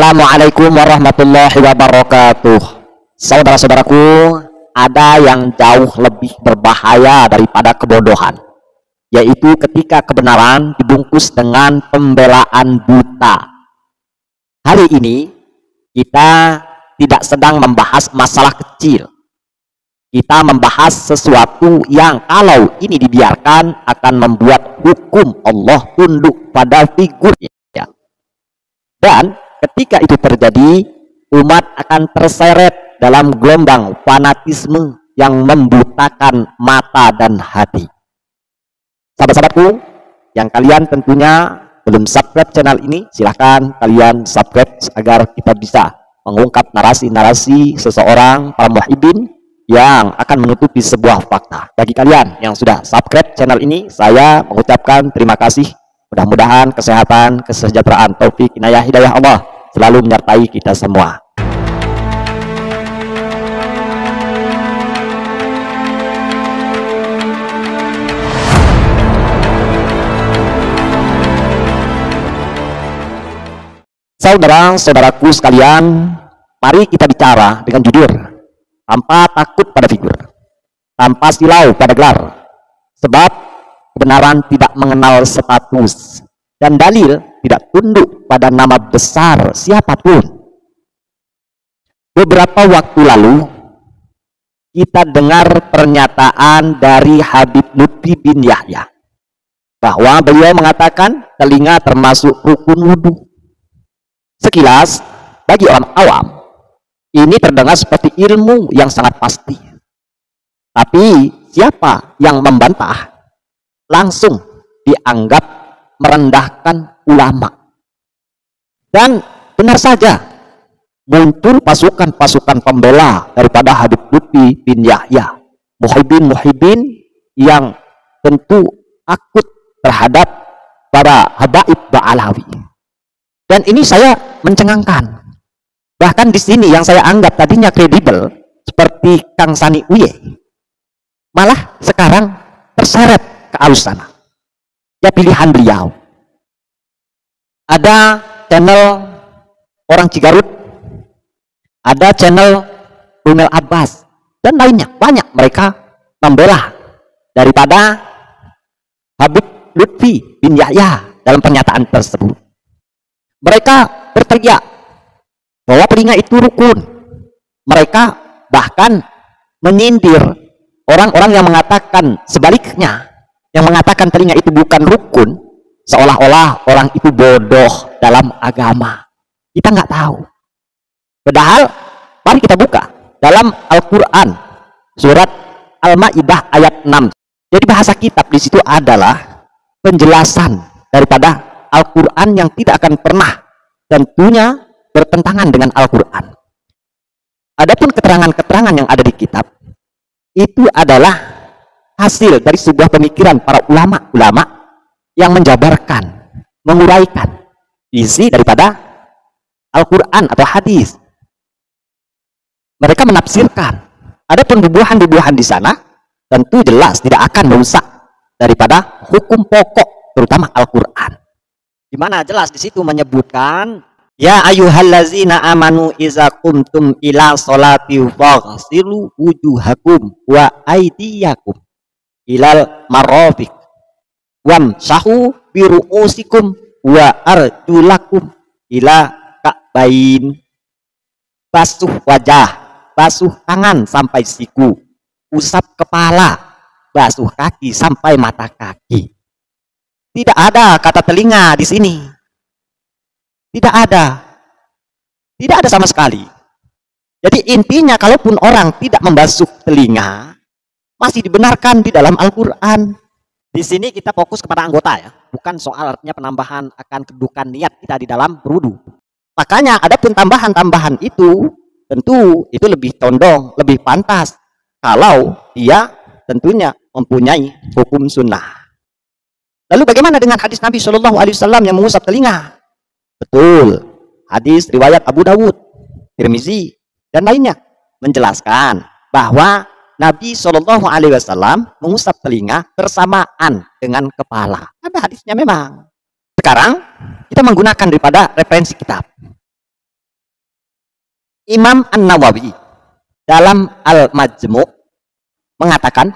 Assalamualaikum warahmatullahi wabarakatuh. Saudara-saudaraku, ada yang jauh lebih berbahaya daripada kebodohan, yaitu ketika kebenaran dibungkus dengan pembelaan buta. Hari ini kita tidak sedang membahas masalah kecil. Kita membahas sesuatu yang kalau ini dibiarkan akan membuat hukum Allah tunduk pada figurnya. Dan ketika itu terjadi, umat akan terseret dalam gelombang fanatisme yang membutakan mata dan hati. Sahabat-sahabatku, yang kalian tentunya belum subscribe channel ini, silahkan kalian subscribe agar kita bisa mengungkap narasi-narasi seseorang, para muhibin yang akan menutupi sebuah fakta. Bagi kalian yang sudah subscribe channel ini, saya mengucapkan terima kasih. Mudah-mudahan kesehatan, kesejahteraan, taufik, inayah, hidayah Allah selalu menyertai kita semua. Saudara-saudaraku sekalian, mari kita bicara dengan jujur, tanpa takut pada figur, tanpa silau pada gelar, sebab kebenaran tidak mengenal status dan dalil tidak tunduk pada nama besar siapapun. Beberapa waktu lalu kita dengar pernyataan dari Habib Lutfi bin Yahya bahwa beliau mengatakan telinga termasuk rukun wudhu. Sekilas bagi orang awam ini terdengar seperti ilmu yang sangat pasti, tapi siapa yang membantah langsung dianggap merendahkan ulama. Dan benar saja muncul pasukan-pasukan pembela daripada Habib Lutfi bin Yahya, muhibin yang tentu takut terhadap para habaib Ba'alawi. Dan ini saya mencengangkan. Bahkan di sini yang saya anggap tadinya kredibel seperti Kang Sani Uye, malah sekarang terseret ke arus sana. Ya, pilihan beliau. Ada channel orang Cigarut, ada channel Rumel Abbas, dan lainnya. Banyak mereka membela daripada Habib Lutfi bin Yahya dalam pernyataan tersebut. Mereka berteriak bahwa telinga itu rukun. Mereka bahkan menyindir orang-orang yang mengatakan sebaliknya, yang mengatakan telinga itu bukan rukun, seolah-olah orang itu bodoh dalam agama. Kita nggak tahu. Padahal mari kita buka dalam Al-Quran surat Al-Ma'idah ayat 6. Jadi bahasa kitab di situ adalah penjelasan daripada Al-Quran yang tidak akan pernah tentunya bertentangan dengan Al-Quran. Adapun keterangan-keterangan yang ada di kitab itu adalah hasil dari sebuah pemikiran para ulama-ulama yang menjabarkan, menguraikan isi daripada Al-Quran atau hadis. Mereka menafsirkan. Adapun bubuhan-bubuhan di sana tentu jelas tidak akan merusak daripada hukum pokok, terutama Al-Quran. Di mana jelas di situ menyebutkan, ya ayyuhallazina amanu iza qumtum ila sholati faghsilu wujuhakum wa aydiyakum ilal marafiq wamsahu bi ru'usikum wa arjulakum ila ka'bain. Basuh wajah, basuh tangan sampai siku, usap kepala, basuh kaki sampai mata kaki. Tidak ada kata telinga di sini. Tidak ada. Tidak ada sama sekali. Jadi intinya kalaupun orang tidak membasuh telinga, masih dibenarkan di dalam Al-Quran. Di sini kita fokus kepada anggota ya, bukan soal artinya penambahan akan kedudukan niat kita di dalam berwudu. Makanya adapun tambahan-tambahan itu tentu itu lebih condong, lebih pantas kalau dia tentunya mempunyai hukum sunnah. Lalu bagaimana dengan hadis Nabi Shallallahu Alaihi Wasallam yang mengusap telinga? Betul, hadis riwayat Abu Dawud, Tirmizi, dan lainnya menjelaskan bahwa Nabi Shallallahu Alaihi Wasallam mengusap telinga bersamaan dengan kepala. Ada hadisnya memang. Sekarang kita menggunakan daripada referensi kitab. Imam An-Nawawi dalam Al-Majmu' mengatakan,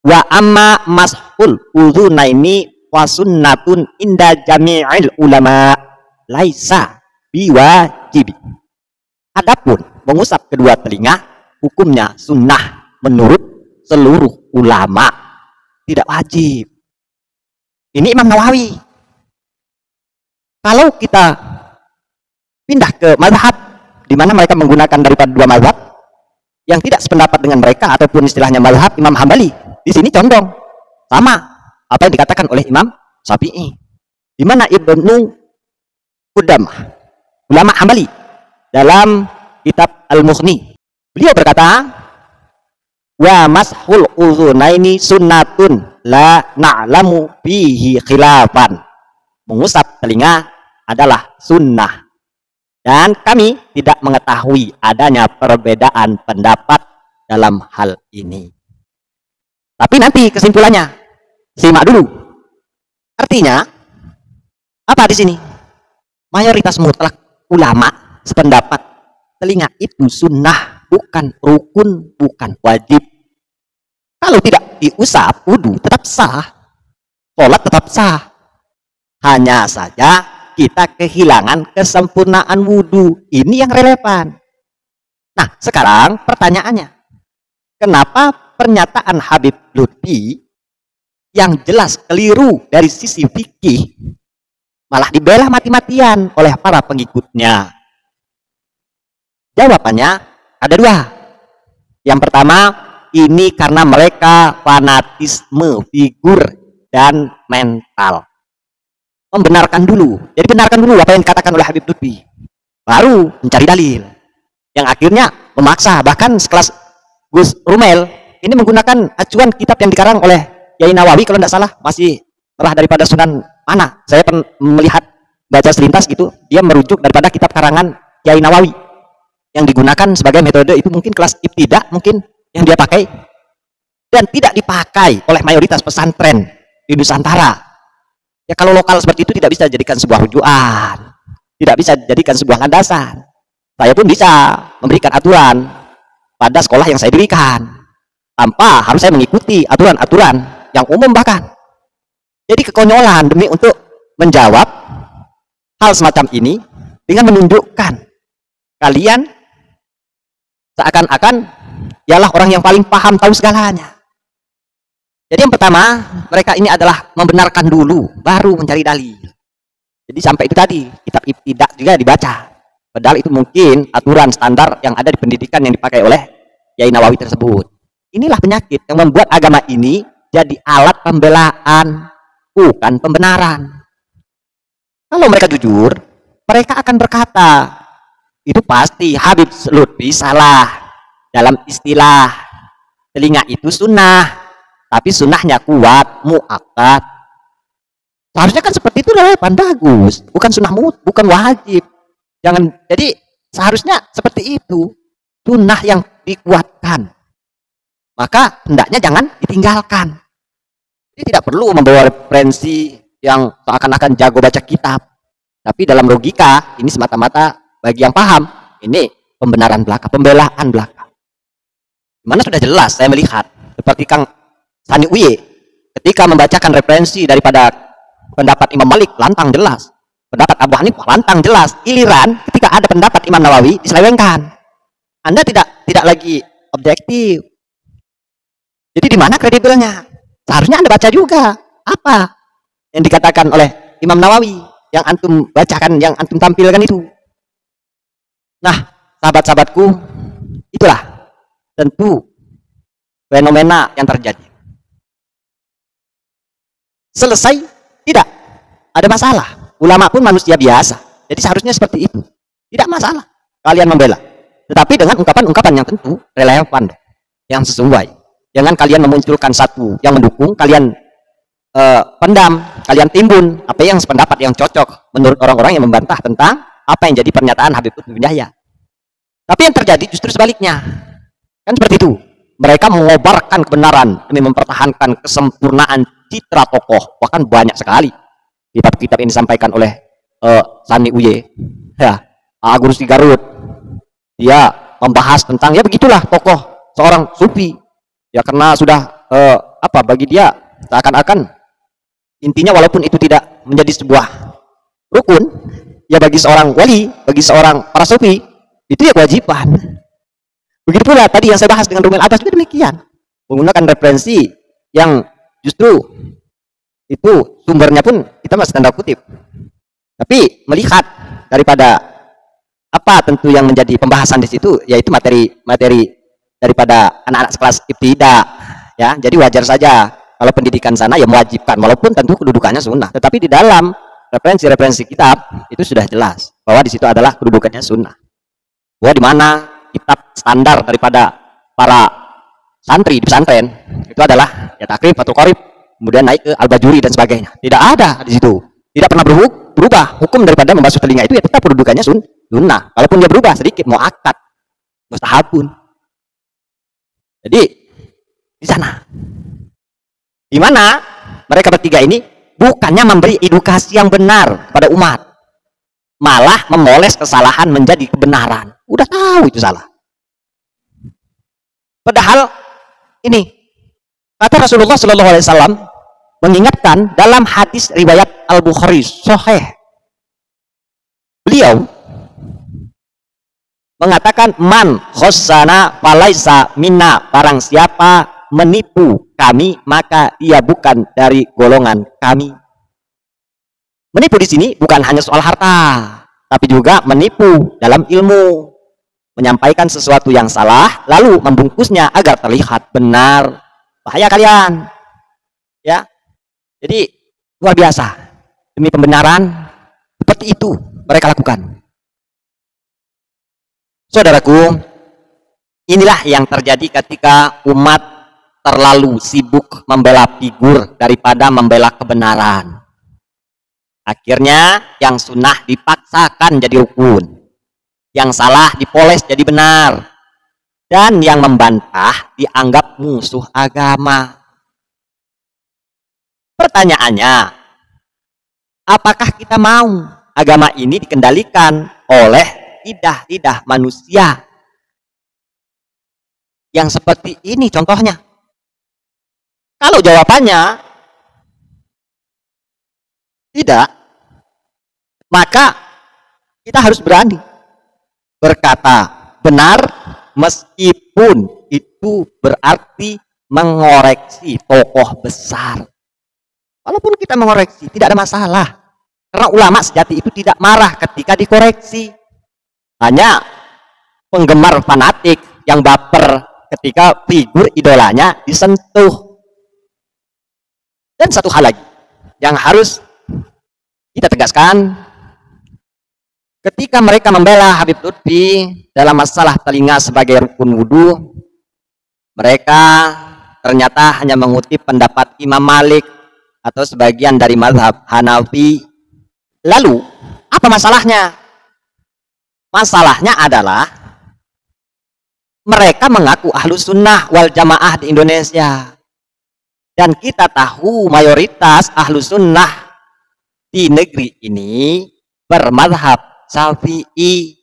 wa amma mashul udhunaini wa sunnatun inda jami'il ulama laisa biwajib. Adapun mengusap kedua telinga hukumnya sunnah menurut seluruh ulama, tidak wajib. Ini Imam Nawawi. Kalau kita pindah ke mazhab di mana mereka menggunakan daripada dua mazhab yang tidak sependapat dengan mereka ataupun istilahnya mazhab Imam Hambali, di sini condong sama apa yang dikatakan oleh Imam Syafi'i, di mana Ibnu Qudamah, ulama Hambali, dalam kitab Al-Mughni, beliau berkata, wa mashul udhunaini sunnatun la na'lamu bihi khilafan. Mengusap telinga adalah sunnah dan kami tidak mengetahui adanya perbedaan pendapat dalam hal ini. Tapi nanti kesimpulannya, simak dulu. Artinya apa di sini? Mayoritas mutlak ulama sependapat telinga itu sunnah, bukan rukun, bukan wajib. Kalau tidak diusap, wudu tetap sah, sholat tetap sah. Hanya saja kita kehilangan kesempurnaan wudu. Ini yang relevan. Nah, sekarang pertanyaannya, kenapa pernyataan Habib Lutfi yang jelas keliru dari sisi fikih malah dibela mati-matian oleh para pengikutnya? Jawabannya ada dua. Yang pertama, ini karena mereka fanatisme figur dan mental. Membenarkan dulu. Jadi benarkan dulu apa yang dikatakan oleh Habib Lutfi, baru mencari dalil. Yang akhirnya memaksa, bahkan sekelas Gus Rumel ini menggunakan acuan kitab yang dikarang oleh Yai Nawawi kalau tidak salah, masih telah daripada Sunan mana. Saya melihat baca selintas gitu, dia merujuk daripada kitab karangan Yai Nawawi yang digunakan sebagai metode itu, mungkin kelas ibtidah mungkin yang dia pakai, dan tidak dipakai oleh mayoritas pesantren di Nusantara. Ya kalau lokal seperti itu tidak bisa jadikan sebuah rujukan, tidak bisa jadikan sebuah landasan. Saya pun bisa memberikan aturan pada sekolah yang saya dirikan tanpa harus saya mengikuti aturan-aturan yang umum bahkan. Jadi kekonyolan demi untuk menjawab hal semacam ini dengan menunjukkan kalian seakan-akan ialah orang yang paling paham tahu segalanya. Jadi yang pertama, mereka ini adalah membenarkan dulu, baru mencari dalil. Jadi sampai itu tadi, kitab ibtidah juga dibaca. Padahal itu mungkin aturan standar yang ada di pendidikan yang dipakai oleh Yai Nawawi tersebut. Inilah penyakit yang membuat agama ini jadi alat pembelaan, bukan pembenaran. Kalau mereka jujur, mereka akan berkata, itu pasti Habib Lutfi salah dalam istilah telinga itu sunnah, tapi sunnahnya kuat, mu'akkad. Seharusnya kan seperti itu relevan, bagus, bukan sunnah bukan wajib. Jangan, jadi seharusnya seperti itu, sunnah yang dikuatkan, maka hendaknya jangan ditinggalkan. Jadi tidak perlu membawa referensi yang seakan-akan jago baca kitab, tapi dalam logika ini semata-mata bagi yang paham, ini pembenaran belaka, pembelaan belaka. Mana sudah jelas saya melihat seperti Kang Sani Uye ketika membacakan referensi daripada pendapat Imam Malik lantang jelas, pendapat Abu Hanifah lantang jelas, giliran ketika ada pendapat Imam Nawawi diselewengkan. Anda tidak lagi objektif. Jadi di mana kredibelnya? Seharusnya Anda baca juga apa yang dikatakan oleh Imam Nawawi yang antum bacakan, yang antum tampilkan itu. Nah, sahabat-sahabatku, itulah tentu fenomena yang terjadi. Selesai? Tidak ada masalah. Ulama pun manusia biasa, jadi seharusnya seperti itu, tidak masalah kalian membela, tetapi dengan ungkapan-ungkapan yang tentu relevan, yang sesuai. Jangan kalian memunculkan satu yang mendukung, kalian pendam, kalian timbun apa yang sependapat yang cocok menurut orang-orang yang membantah tentang apa yang jadi pernyataan Habib Lutfi bin Yahya. Tapi yang terjadi justru sebaliknya, kan seperti itu. Mereka mengobarkan kebenaran demi mempertahankan kesempurnaan citra tokoh, bahkan banyak sekali kitab-kitab ini disampaikan oleh Sani Uye, ya, Agus di Garut, Dia membahas tentang, ya begitulah tokoh seorang sufi. Ya karena sudah bagi dia seakan-akan intinya walaupun itu tidak menjadi sebuah rukun, ya bagi seorang wali, bagi seorang para sufi itu ya kewajiban. Begitu pula tadi yang saya bahas dengan Rumel Abbas juga demikian, menggunakan referensi yang justru itu sumbernya pun kita masih tanda kutip, tapi melihat daripada apa tentu yang menjadi pembahasan di situ, yaitu materi daripada anak-anak sekelas ibtidah, ya. Jadi wajar saja kalau pendidikan sana ya mewajibkan, walaupun tentu kedudukannya sunnah, tetapi di dalam referensi kitab itu sudah jelas bahwa di situ adalah kedudukannya sunnah. Bahwa di mana kitab standar daripada para santri di pesantren itu adalah ya takrib, fathul qorib, kemudian naik ke al-bajuri dan sebagainya. Tidak ada di situ, tidak pernah berubah hukum daripada membasuh telinga itu ya tetap kedudukannya sunnah. Kalaupun dia berubah sedikit, mau akad, mustahabun. Jadi di sana, di mana mereka bertiga ini bukannya memberi edukasi yang benar kepada umat, malah memoles kesalahan menjadi kebenaran. Udah tahu itu salah. Padahal ini kata Rasulullah Shallallahu Alaihi Wasallam mengingatkan dalam hadis riwayat Al-Bukhari Sahih. Beliau mengatakan man khossana falaisa minna, barang siapa menipu kami maka ia bukan dari golongan kami. Menipu di sini bukan hanya soal harta, tapi juga menipu dalam ilmu, menyampaikan sesuatu yang salah lalu membungkusnya agar terlihat benar. Bahaya kalian, ya. Jadi luar biasa, demi pembenaran seperti itu mereka lakukan. Saudaraku, inilah yang terjadi ketika umat terlalu sibuk membela figur daripada membela kebenaran. Akhirnya yang sunnah dipaksakan jadi rukun, yang salah dipoles jadi benar, dan yang membantah dianggap musuh agama. Pertanyaannya, apakah kita mau agama ini dikendalikan oleh lidah manusia yang seperti ini contohnya? Kalau jawabannya tidak, maka kita harus berani berkata benar meskipun itu berarti mengoreksi tokoh besar. Walaupun kita mengoreksi tidak ada masalah, karena ulama sejati itu tidak marah ketika dikoreksi. Hanya penggemar fanatik yang baper ketika figur idolanya disentuh. Dan satu hal lagi yang harus kita tegaskan, ketika mereka membela Habib Lutfi dalam masalah telinga sebagai rukun wudhu, mereka ternyata hanya mengutip pendapat Imam Malik atau sebagian dari mazhab Hanafi. Lalu apa masalahnya? Masalahnya adalah mereka mengaku ahlus sunnah wal jamaah di Indonesia, dan kita tahu mayoritas ahlus sunnah di negeri ini bermadhab Syafi'i.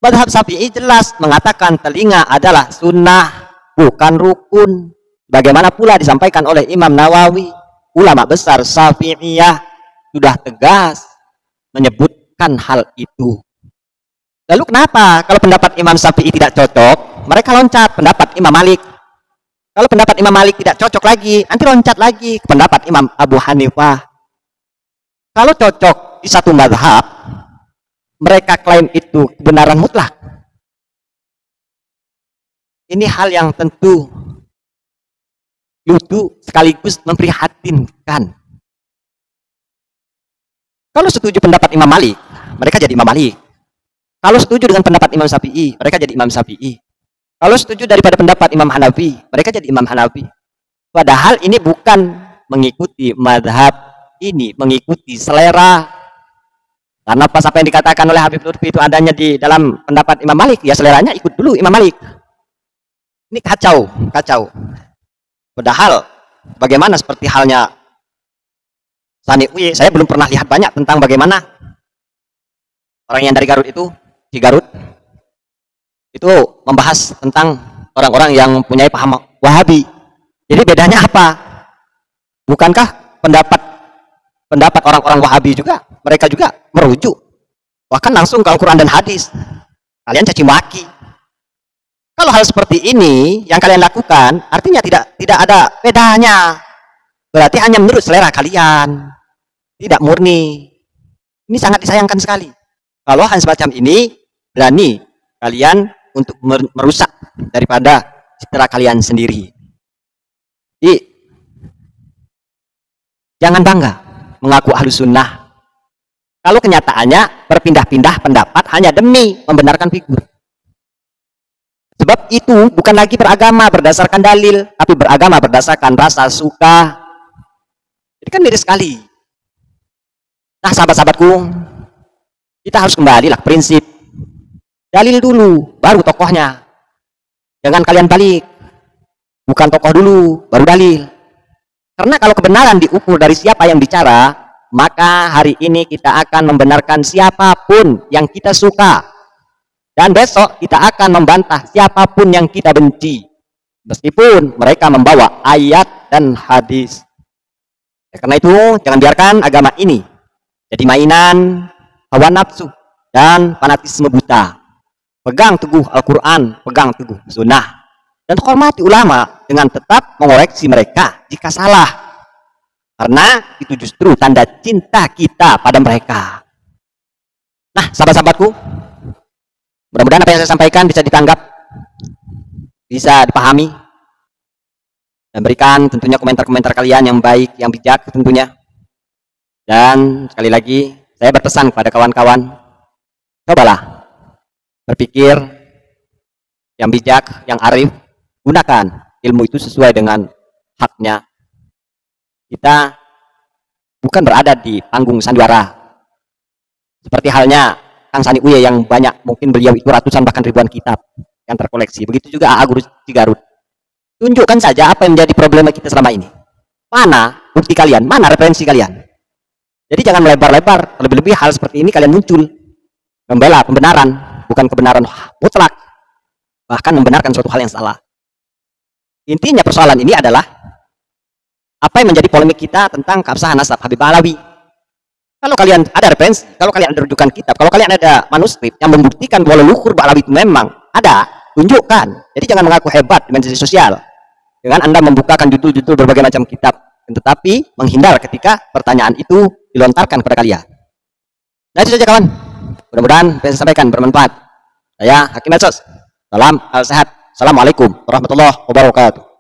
Madhab Syafi'i jelas mengatakan telinga adalah sunnah, bukan rukun. Bagaimana pula disampaikan oleh Imam Nawawi, ulama besar Syafi'iyah sudah tegas menyebutkan hal itu. Lalu kenapa kalau pendapat Imam Syafi'i tidak cocok, mereka loncat pendapat Imam Malik. Kalau pendapat Imam Malik tidak cocok lagi, nanti loncat lagi ke pendapat Imam Abu Hanifah. Kalau cocok di satu mazhab, mereka klaim itu kebenaran mutlak. Ini hal yang tentu lucu sekaligus memprihatinkan. Kalau setuju pendapat Imam Malik, mereka jadi Imam Malik. Kalau setuju dengan pendapat Imam Syafi'i, mereka jadi Imam Syafi'i. Kalau setuju daripada pendapat Imam Hanafi, mereka jadi Imam Hanafi. Padahal ini bukan mengikuti madhab, ini mengikuti selera. Karena pas apa yang dikatakan oleh Habib Lutfi itu adanya di dalam pendapat Imam Malik, ya seleranya ikut dulu Imam Malik. Ini kacau. Padahal bagaimana seperti halnya Sani'wi, saya belum pernah lihat banyak tentang bagaimana orang yang dari Garut itu, di Garut, itu membahas tentang orang-orang yang punya paham Wahabi. Jadi bedanya apa? Bukankah pendapat orang-orang Wahabi juga, mereka juga merujuk bahkan langsung ke Al-Quran dan hadis. Kalian caci maki. Kalau hal seperti ini yang kalian lakukan, artinya tidak ada bedanya. Berarti hanya menurut selera kalian, tidak murni. Ini sangat disayangkan sekali. Kalau hal semacam ini berani kalian untuk merusak daripada citra kalian sendiri. Jadi, jangan bangga mengaku ahlus sunnah kalau kenyataannya berpindah-pindah pendapat hanya demi membenarkan figur. Sebab itu bukan lagi beragama berdasarkan dalil, tapi beragama berdasarkan rasa suka. Jadi kan miris sekali. Nah, sahabat-sahabatku, kita harus kembalilah ke prinsip. Dalil dulu, baru tokohnya. Jangan kalian balik. Bukan tokoh dulu, baru dalil. Karena kalau kebenaran diukur dari siapa yang bicara, maka hari ini kita akan membenarkan siapapun yang kita suka. Dan besok kita akan membantah siapapun yang kita benci. Meskipun mereka membawa ayat dan hadis. Karena itu, jangan biarkan agama ini jadi mainan hawa nafsu dan fanatisme buta. Pegang teguh Al-Quran, pegang teguh sunnah. Dan hormati ulama dengan tetap mengoreksi mereka jika salah. Karena itu justru tanda cinta kita pada mereka. Nah, sahabat-sahabatku, mudah-mudahan apa yang saya sampaikan bisa ditanggap, bisa dipahami, dan berikan tentunya komentar-komentar kalian yang baik, yang bijak tentunya. Dan sekali lagi, saya berpesan kepada kawan-kawan, cobalah berpikir yang bijak, yang arif, gunakan ilmu itu sesuai dengan haknya. Kita bukan berada di panggung sandiwara seperti halnya Kang Sani Uye yang banyak, mungkin beliau itu ratusan bahkan ribuan kitab yang terkoleksi. Begitu juga AA Guru Cigarut. Tunjukkan saja apa yang menjadi problema kita selama ini. Mana bukti kalian, mana referensi kalian. Jadi jangan melebar-lebar, lebih-lebih hal seperti ini kalian muncul membela pembenaran, bukan kebenaran mutlak, bahkan membenarkan suatu hal yang salah. Intinya persoalan ini adalah apa yang menjadi polemik kita tentang keabsahan nasab Habib Alawi. Kalau kalian ada referensi, kalau kalian ada rujukan kitab, kalau kalian ada manuskrip yang membuktikan bahwa leluhur Alawi itu memang ada, tunjukkan. Jadi jangan mengaku hebat di media sosial dengan Anda membukakan judul-judul berbagai macam kitab, tetapi menghindar ketika pertanyaan itu dilontarkan kepada kalian. Nah, itu saja kawan. Mudah-mudahan saya sampaikan bermanfaat. Saya Hakim Medsos. Salam al sehat. Assalamualaikum warahmatullahi wabarakatuh.